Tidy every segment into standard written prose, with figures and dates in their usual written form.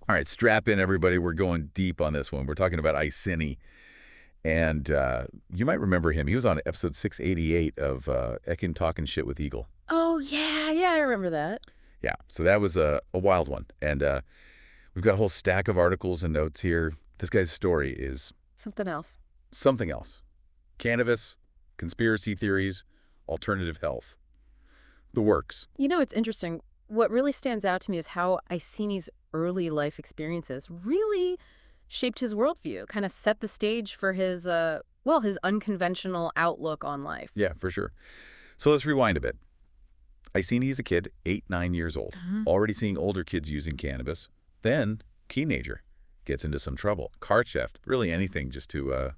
All right, strap in, everybody. We're going deep on this one. We're talking about Iceni. And you might remember him. He was on episode 688 of Ekin Talking Shit with Eagle. Oh, yeah, I remember that. Yeah, so that was a wild one. And we've got a whole stack of articles and notes here. This guy's story is Something else. something else. Cannabis, conspiracy theories, alternative health. The works. You know, it's interesting. What really stands out to me is how Iceni's early life experiences really shaped his worldview, kind of set the stage for his, his unconventional outlook on life. Yeah, for sure. So let's rewind a bit. Iceni is a kid, 8, 9 years old, already seeing older kids using cannabis. Then, teenager, gets into some trouble. Car theft, really anything just to,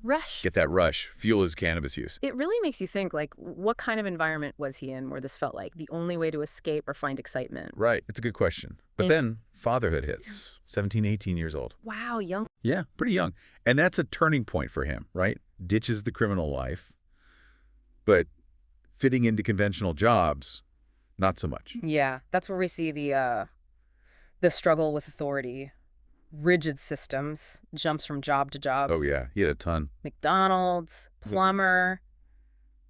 Rush. get that rush, fuel his cannabis use. It really makes you think, like, what kind of environment was he in where this felt like the only way to escape or find excitement? Right, it's a good question. But then, fatherhood hits, 17, 18 years old. Wow, young. Yeah, pretty young. And that's a turning point for him, right? Ditches the criminal life, but fitting into conventional jobs, not so much. Yeah, that's where we see the struggle with authority. Rigid systems, jumps from job to job. Oh, yeah, he had a ton. McDonald's, plumber,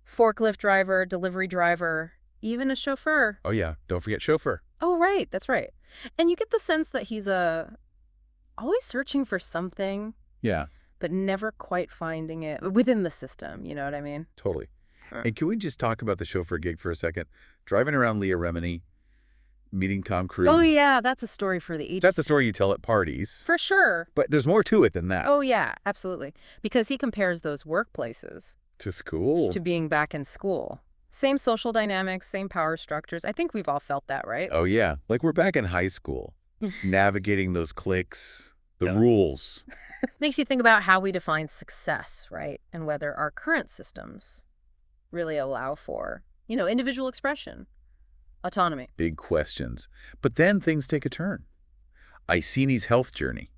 forklift driver, delivery driver, even a chauffeur. Oh, yeah, don't forget chauffeur. Oh, right, that's right. And you get the sense that he's always searching for something, Yeah, but never quite finding it within the system, you know what I mean? totally. And can we just talk about the chauffeur gig for a second? Driving around Leah Remini, meeting Tom Cruise. Oh, yeah, that's a story for the ages. That's the story you tell at parties. For sure. But there's more to it than that. Oh, yeah, absolutely. Because he compares those workplaces To school. to being back in school. Same social dynamics, same power structures. I think we've all felt that, right? Oh, yeah. Like we're back in high school, navigating those cliques, the rules. Makes you think about how we define success, right? And whether our current systems really allow for, individual expression, autonomy. Big questions. But then things take a turn. Iceni's health journey.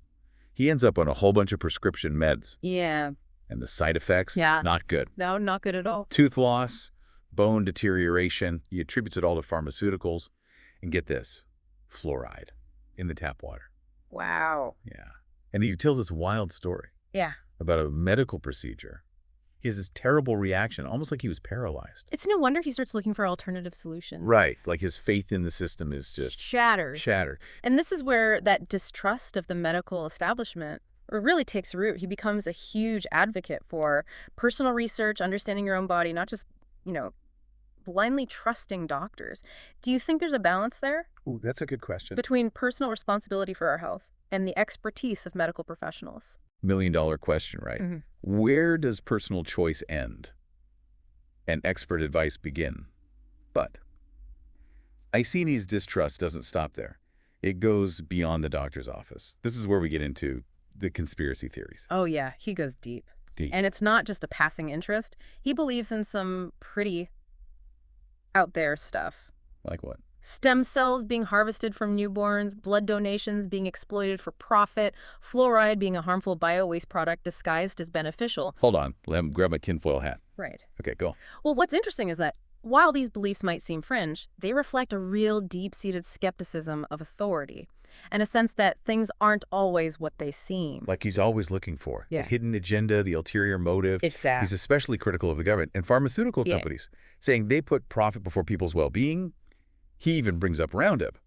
He ends up on a whole bunch of prescription meds. Yeah. And the side effects, Yeah. not good. No, not good at all. Tooth loss, bone deterioration. He attributes it all to pharmaceuticals. And get this, fluoride in the tap water. Wow. Yeah. And he tells this wild story Yeah. about a medical procedure. He has this terrible reaction, almost like he was paralyzed. It's no wonder he starts looking for alternative solutions. Right. Like his faith in the system is just Shattered. shattered. And this is where that distrust of the medical establishment really takes root. He becomes a huge advocate for personal research, understanding your own body, not just, blindly trusting doctors. Do you think there's a balance there Ooh, that's a good question. between personal responsibility for our health and the expertise of medical professionals? $1,000,000 question, right? Mhm. Where does personal choice end and expert advice begin? But Iceni's distrust doesn't stop there. It goes beyond the doctor's office. This is where we get into the conspiracy theories. Oh, yeah, he goes deep. And it's not just a passing interest. He believes in some pretty out there stuff. Like what? Stem cells being harvested from newborns, blood donations being exploited for profit, fluoride being a harmful bio-waste product disguised as beneficial. Hold on. Let me grab my tinfoil hat. Right. Okay, go. Well, what's interesting is that while these beliefs might seem fringe, they reflect a real deep-seated skepticism of authority and a sense that things aren't always what they seem. Like he's always looking for Yeah. the hidden agenda, the ulterior motive. Exactly. He's especially critical of the government and pharmaceutical Yeah. companies, saying they put profit before people's well-being. He even brings up Roundup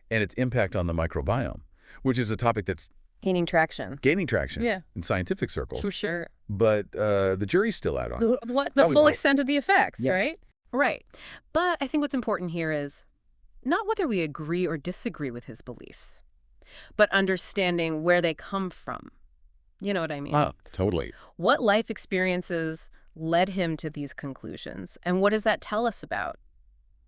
and its impact on the microbiome, which is a topic that's Gaining traction. gaining traction Yeah. in scientific circles. For sure. But the jury's still out on it. The Probably full right. extent of the effects, Yeah. right? Right. But I think what's important here is not whether we agree or disagree with his beliefs, but understanding where they come from. You know what I mean? Oh, totally. What life experiences led him to these conclusions? And what does that tell us about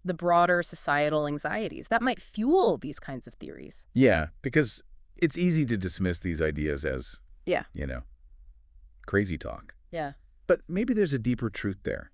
the broader societal anxieties that might fuel these kinds of theories? Yeah, because it's easy to dismiss these ideas as, Yeah. crazy talk. Yeah. But maybe there's a deeper truth there.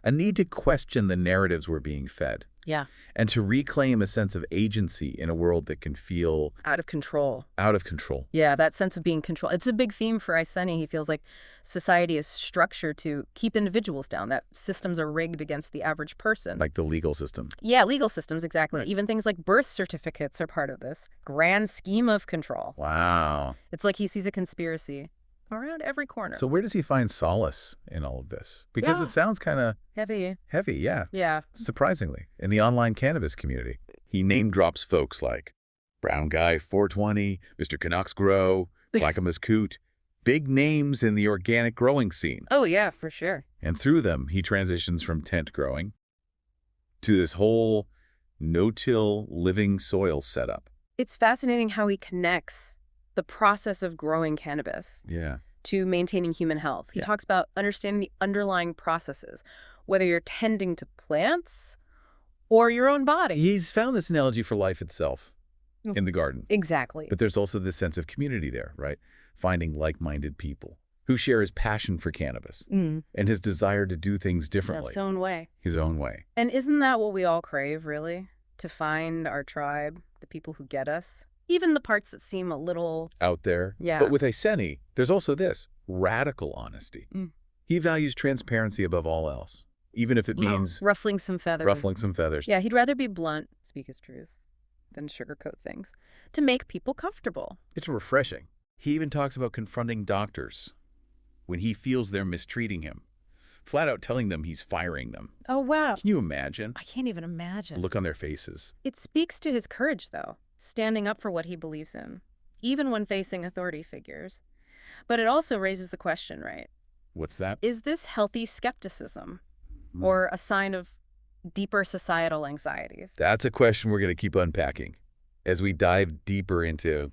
A need to question the narratives we're being fed. Yeah. and to reclaim a sense of agency in a world that can feel Out of control. out of control. Yeah, that sense of being controlled. It's a big theme for Ayseni. He feels like society is structured to keep individuals down, that systems are rigged against the average person. Like the legal system. Yeah, legal systems, exactly. Right. Even things like birth certificates are part of this grand scheme of control. Wow. It's like he sees a conspiracy around every corner. So where does he find solace in all of this? Because Yeah. it sounds kind of Heavy. heavy, yeah. Yeah. Surprisingly, in the online cannabis community. He name drops folks like Brown Guy 420, Mr. Canucks Grow, Clackamas Coot, big names in the organic growing scene. Oh, yeah, for sure. And through them, he transitions from tent growing to this whole no-till living soil setup. It's fascinating how he connects the process of growing cannabis Yeah. to maintaining human health. He Yeah. talks about understanding the underlying processes, whether you're tending to plants or your own body. He's found this analogy for life itself Mm. in the garden. Exactly. But there's also this sense of community there, right? Finding like-minded people who share his passion for cannabis Mm. and his desire to do things In differently, its own way. his own way. And isn't that what we all crave, really? To find our tribe, the people who get us? Even the parts that seem a little... Out there. Yeah. But with Ayseni, there's also this radical honesty. Mm. He values transparency above all else, even if it means ruffling some feathers. ruffling some feathers. Yeah, he'd rather be blunt, speak his truth, than sugarcoat things, to make people comfortable. It's refreshing. He even talks about confronting doctors when he feels they're mistreating him, flat out telling them he's firing them. Oh, wow. Can you imagine I can't even imagine. the look on their faces? It speaks to his courage, though, standing up for what he believes in, even when facing authority figures. But it also raises the question, right? What's that? Is this healthy skepticism Hmm. or a sign of deeper societal anxieties? That's a question we're going to keep unpacking as we dive deeper into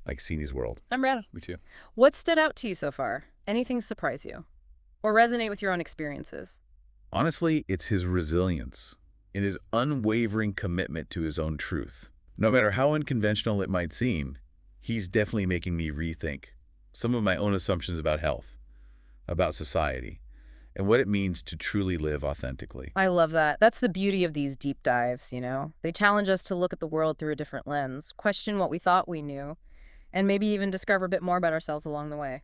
Ayseni's world. I'm ready. Me too. What stood out to you so far? Anything surprise you? Or resonate with your own experiences? Honestly, it's his resilience and his unwavering commitment to his own truth. No matter how unconventional it might seem, he's definitely making me rethink some of my own assumptions about health, about society, and what it means to truly live authentically. I love that. That's the beauty of these deep dives, you know? They challenge us to look at the world through a different lens, question what we thought we knew, and maybe even discover a bit more about ourselves along the way.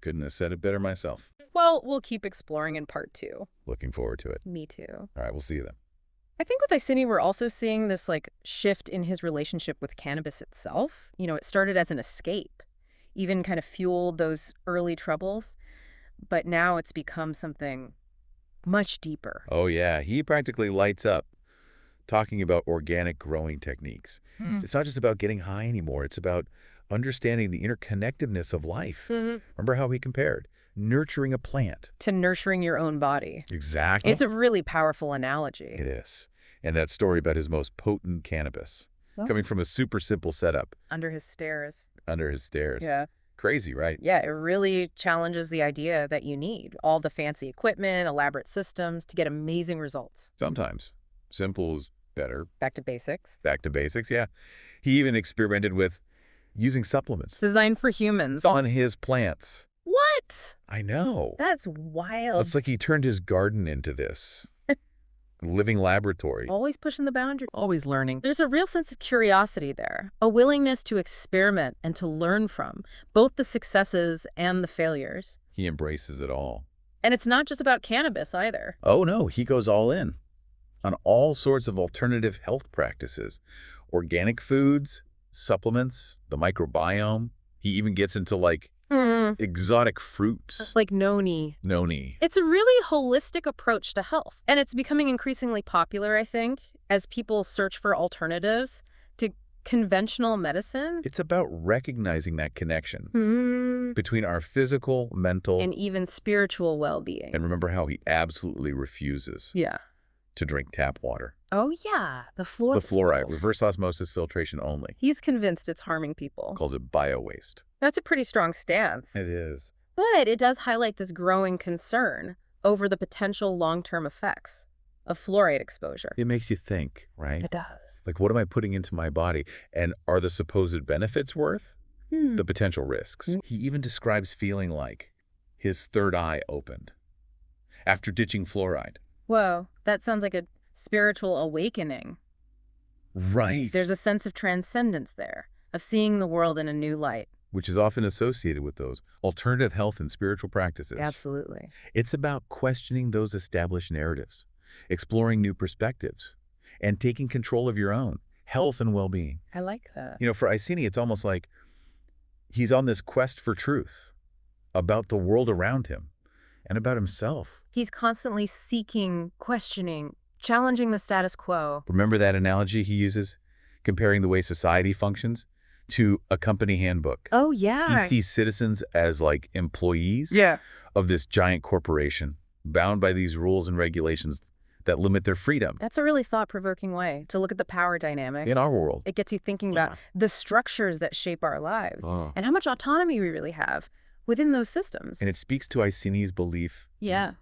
Couldn't have said it better myself. Well, we'll keep exploring in part 2. Looking forward to it. Me too. All right, we'll see you then. I think with Ayseni, we're also seeing this shift in his relationship with cannabis itself. You know, it started as an escape, even kind of fueled those early troubles, but now it's become something much deeper. Oh yeah, he practically lights up talking about organic growing techniques. It's not just about getting high anymore. It's about understanding the interconnectedness of life. Remember how he compared nurturing a plant? To nurturing your own body. Exactly. It's a really powerful analogy. It is. And that story about his most potent cannabis, Oh. coming from a super simple setup Under his stairs. under his stairs. Yeah. Crazy, right? Yeah, it really challenges the idea that you need all the fancy equipment, elaborate systems to get amazing results. Sometimes. Simple is better. Back to basics. Back to basics, yeah. He even experimented with using supplements Designed for humans. on his plants. What? I know. That's wild. It's like he turned his garden into this living laboratory. Always pushing the boundary. Always learning. There's a real sense of curiosity there, a willingness to experiment and to learn from both the successes and the failures. He embraces it all. And it's not just about cannabis either. Oh no, he goes all in on all sorts of alternative health practices, organic foods, supplements, the microbiome. He even gets into exotic fruits. Like noni. Noni. It's a really holistic approach to health. And it's becoming increasingly popular, I think, as people search for alternatives to conventional medicine. It's about recognizing that connection between our physical, mental, And even spiritual well-being. and remember how he absolutely refuses Yeah. to drink tap water. Oh, yeah. The The fluoride, fluoride. reverse osmosis filtration only. He's convinced it's harming people. Calls it bio-waste. That's a pretty strong stance. It is. But it does highlight this growing concern over the potential long-term effects of fluoride exposure. It makes you think, right? It does. Like, what am I putting into my body? And are the supposed benefits worth the potential risks? He even describes feeling like his third eye opened after ditching fluoride. Whoa, that sounds like a spiritual awakening. Right. There's a sense of transcendence there, of seeing the world in a new light. Which is often associated with those alternative health and spiritual practices. Absolutely. It's about questioning those established narratives, exploring new perspectives, and taking control of your own health and well-being. I like that. For Iceni, it's almost like he's on this quest for truth about the world around him and about himself. He's constantly seeking, questioning, challenging the status quo. Remember that analogy he uses, comparing the way society functions to a company handbook? Oh, He yeah. sees citizens as like employees Yeah. of this giant corporation, bound by these rules and regulations that limit their freedom. That's a really thought-provoking way to look at the power dynamics. In our world. It gets you thinking about the structures that shape our lives and how much autonomy we really have within those systems. And it speaks to Iceni's belief Yeah.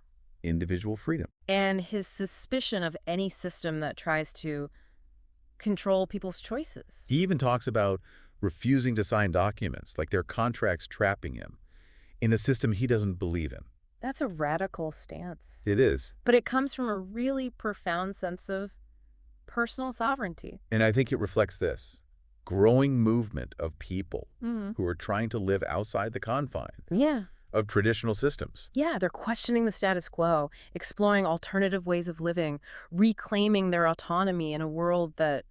in individual freedom. And his suspicion of any system that tries to control people's choices. He even talks about refusing to sign documents, like their contracts trapping him, in a system he doesn't believe in. That's a radical stance. It is. But it comes from a really profound sense of personal sovereignty. And I think it reflects this growing movement of people Mm-hmm. who are trying to live outside the confines Yeah. of traditional systems. Yeah, they're questioning the status quo, exploring alternative ways of living, reclaiming their autonomy in a world that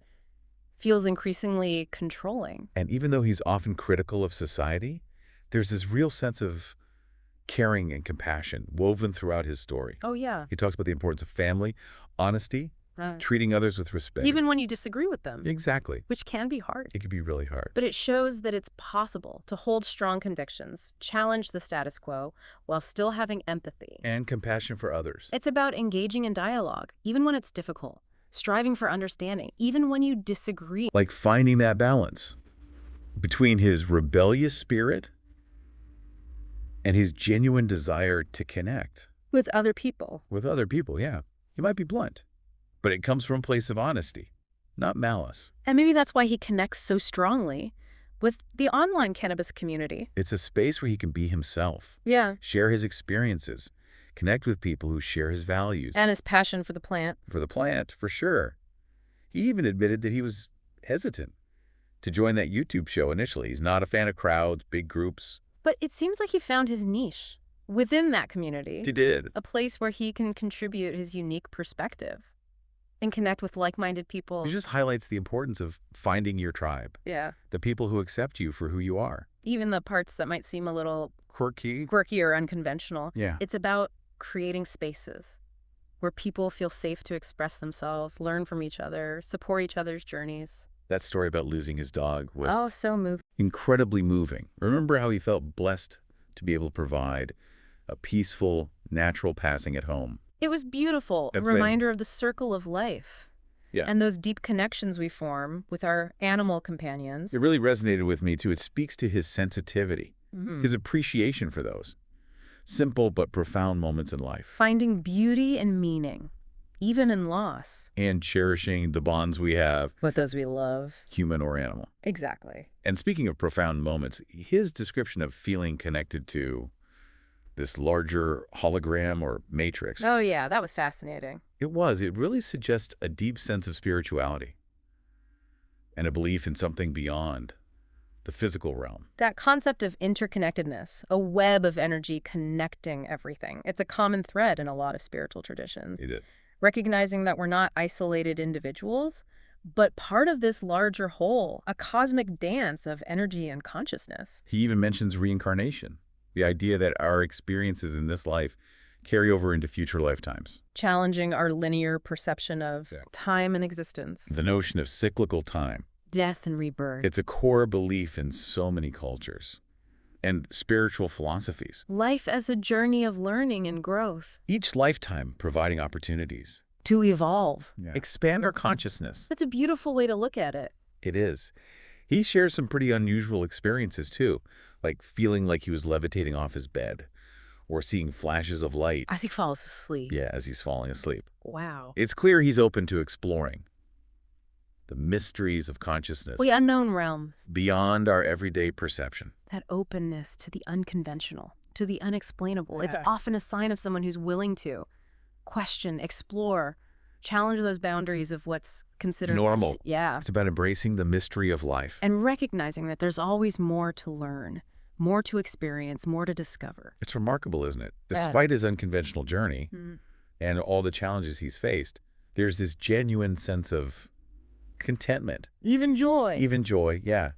feels increasingly controlling. And even though he's often critical of society, there's this real sense of caring and compassion woven throughout his story. Oh, yeah. He talks about the importance of family, honesty, Right. treating others with respect. Even when you disagree with them, Exactly. which can be hard. It could be really hard. But it shows that it's possible to hold strong convictions, challenge the status quo, while still having empathy. And compassion for others. It's about engaging in dialogue, even when it's difficult, striving for understanding, even when you disagree. Like finding that balance between his rebellious spirit and his genuine desire to connect With other people. with other people. Yeah, he might be blunt, but it comes from a place of honesty, not malice. And maybe that's why he connects so strongly with the online cannabis community. It's a space where he can be himself, Yeah. share his experiences, connect with people who share his values. And his passion for the plant. For the plant, for sure. He even admitted that he was hesitant to join that YouTube show initially. He's not a fan of crowds, big groups. But it seems like he found his niche within that community. He did. A place where he can contribute his unique perspective and connect with like-minded people. It just highlights the importance of finding your tribe, Yeah. the people who accept you for who you are. Even the parts that might seem a little Quirky. quirky or unconventional. Yeah. It's about creating spaces where people feel safe to express themselves, learn from each other, support each other's journeys. That story about losing his dog was Oh, so moving. incredibly moving. Remember how he felt blessed to be able to provide a peaceful, natural passing at home. It was beautiful. That's A it. reminder of the circle of life. Yeah. And those deep connections we form with our animal companions. It really resonated with me, too. It speaks to his sensitivity, Mhm. his appreciation for those simple but profound moments in life, Finding beauty and meaning, even in loss. and cherishing the bonds we have, With those we love. human or animal. Exactly. And speaking of profound moments, his description of feeling connected to this larger hologram or matrix, Oh, yeah, that was fascinating. it really suggests a deep sense of spirituality and a belief in something beyond the physical realm. That concept of interconnectedness, a web of energy connecting everything. It's a common thread in a lot of spiritual traditions. It is. Recognizing that we're not isolated individuals, but part of this larger whole, a cosmic dance of energy and consciousness. He even mentions reincarnation, the idea that our experiences in this life carry over into future lifetimes. Challenging our linear perception of Yeah. time and existence, The notion of cyclical time. death and rebirth, It's a core belief in so many cultures and spiritual philosophies. life as a journey of learning and growth. Each lifetime providing opportunities. To evolve. Expand our consciousness. That's a beautiful way to look at it. It is. He shares some pretty unusual experiences too, like feeling like he was levitating off his bed or seeing flashes of light. As he falls asleep. Yeah, as he's falling asleep. Wow. It's clear he's open to exploring the mysteries of consciousness The unknown realm. beyond our everyday perception. That openness to the unconventional, to the unexplainable. It's Yeah. often a sign of someone who's willing to question, explore, challenge those boundaries of what's considered normal. Yeah. It's about embracing the mystery of life. And recognizing that there's always more to learn, more to experience, more to discover. It's remarkable, isn't it? Yeah. Despite his unconventional journey Mm. and all the challenges he's faced, there's this genuine sense of contentment, Even joy. even joy, Yeah.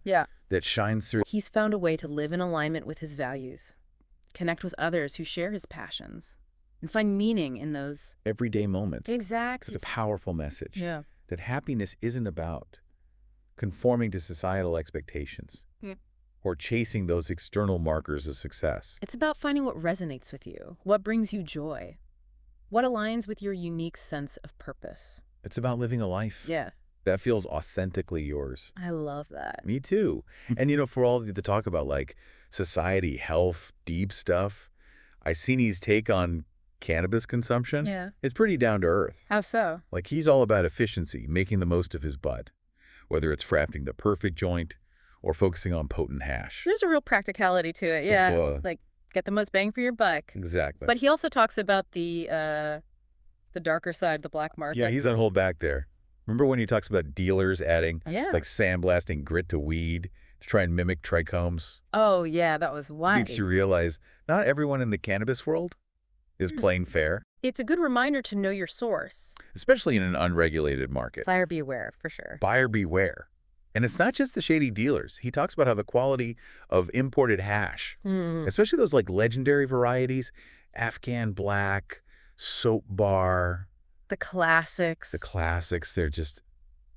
that shines through. He's found a way to live in alignment with his values, connect with others who share his passions, and find meaning in those. Everyday moments. Exactly. It's a powerful message Yeah. that happiness isn't about conforming to societal expectations Yeah. or chasing those external markers of success. It's about finding what resonates with you, what brings you joy, what aligns with your unique sense of purpose. It's about living a life Yeah. that feels authentically yours. I love that. Me too. And, for all the talk about, like, society, health, deep stuff, Icini's take on cannabis consumption, Yeah. it's pretty down to earth. How so? Like, he's all about efficiency, making the most of his bud, whether it's crafting the perfect joint or focusing on potent hash. There's a real practicality to it. Yeah. Like, get the most bang for your buck. Exactly. But he also talks about the darker side, the black market. yeah, he's on hold back there. Remember when he talks about dealers adding, Yeah. like, sandblasting grit to weed to try and mimic trichomes? Oh, yeah, that was wild. Makes you realize not everyone in the cannabis world is playing fair, It's a good reminder to know your source. especially in an unregulated market. Buyer beware, for sure. Buyer beware. And it's not just the shady dealers. He talks about how the quality of imported hash, Mm. especially those, like, legendary varieties, Afghan Black, Soap Bar, The classics. the classics, they're just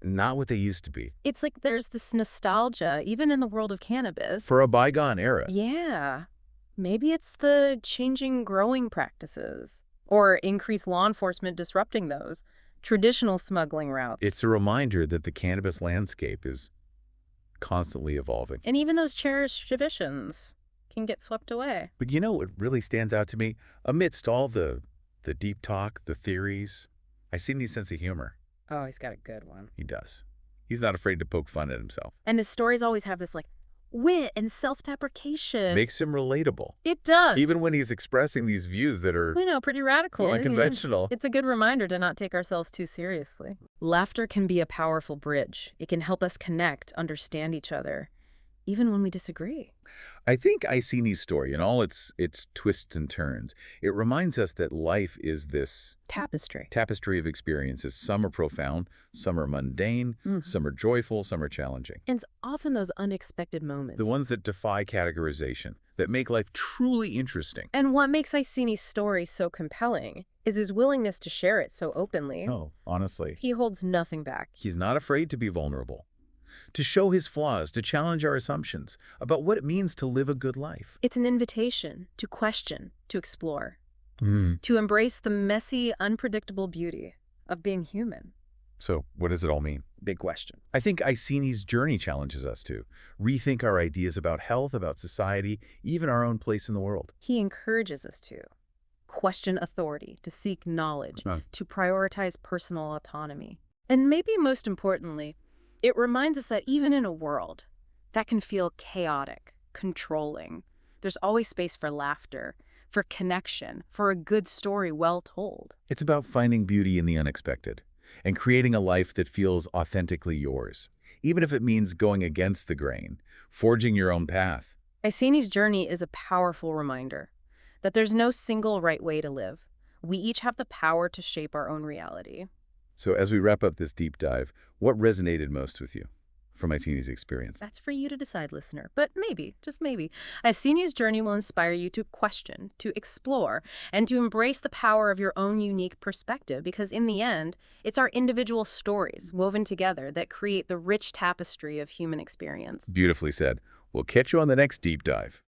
not what they used to be. It's like there's this nostalgia, even in the world of cannabis. For a bygone era. Yeah. Maybe it's the changing growing practices or increased law enforcement disrupting those traditional smuggling routes. It's a reminder that the cannabis landscape is constantly evolving. And even those cherished traditions can get swept away. But what really stands out to me? Amidst all the deep talk, the theories, I see his sense of humor. Oh, he's got a good one. He does. He's not afraid to poke fun at himself. And his stories always have this, like, wit and self-deprecation. Makes him relatable. It does. Even when he's expressing these views that are pretty radical. unconventional. It's a good reminder to not take ourselves too seriously. Laughter can be a powerful bridge. It can help us connect, understand each other, even when we disagree. I think Icini's story and all its twists and turns, it reminds us that life is this Tapestry. tapestry of experiences. Some are profound, some are mundane, some are joyful, some are challenging. And it's often those unexpected moments. The ones that defy categorization, that make life truly interesting. And what makes Icini's story so compelling is his willingness to share it so openly. No, honestly. He holds nothing back. He's not afraid to be vulnerable, to show his flaws, to challenge our assumptions about what it means to live a good life. It's an invitation to question, to explore, to embrace the messy, unpredictable beauty of being human. So what does it all mean? Big question. I think Icini's journey challenges us to rethink our ideas about health, about society, even our own place in the world. He encourages us to question authority, to seek knowledge, to prioritize personal autonomy. And maybe most importantly, it reminds us that even in a world that can feel chaotic, controlling, there's always space for laughter, for connection, for a good story well told. It's about finding beauty in the unexpected and creating a life that feels authentically yours, even if it means going against the grain, forging your own path. Icini's journey is a powerful reminder that there's no single right way to live. We each have the power to shape our own reality. So as we wrap up this deep dive, what resonated most with you from Icini's experience? That's for you to decide, listener. But maybe, just maybe, Icini's journey will inspire you to question, to explore, and to embrace the power of your own unique perspective, because in the end, it's our individual stories woven together that create the rich tapestry of human experience. Beautifully said. We'll catch you on the next deep dive.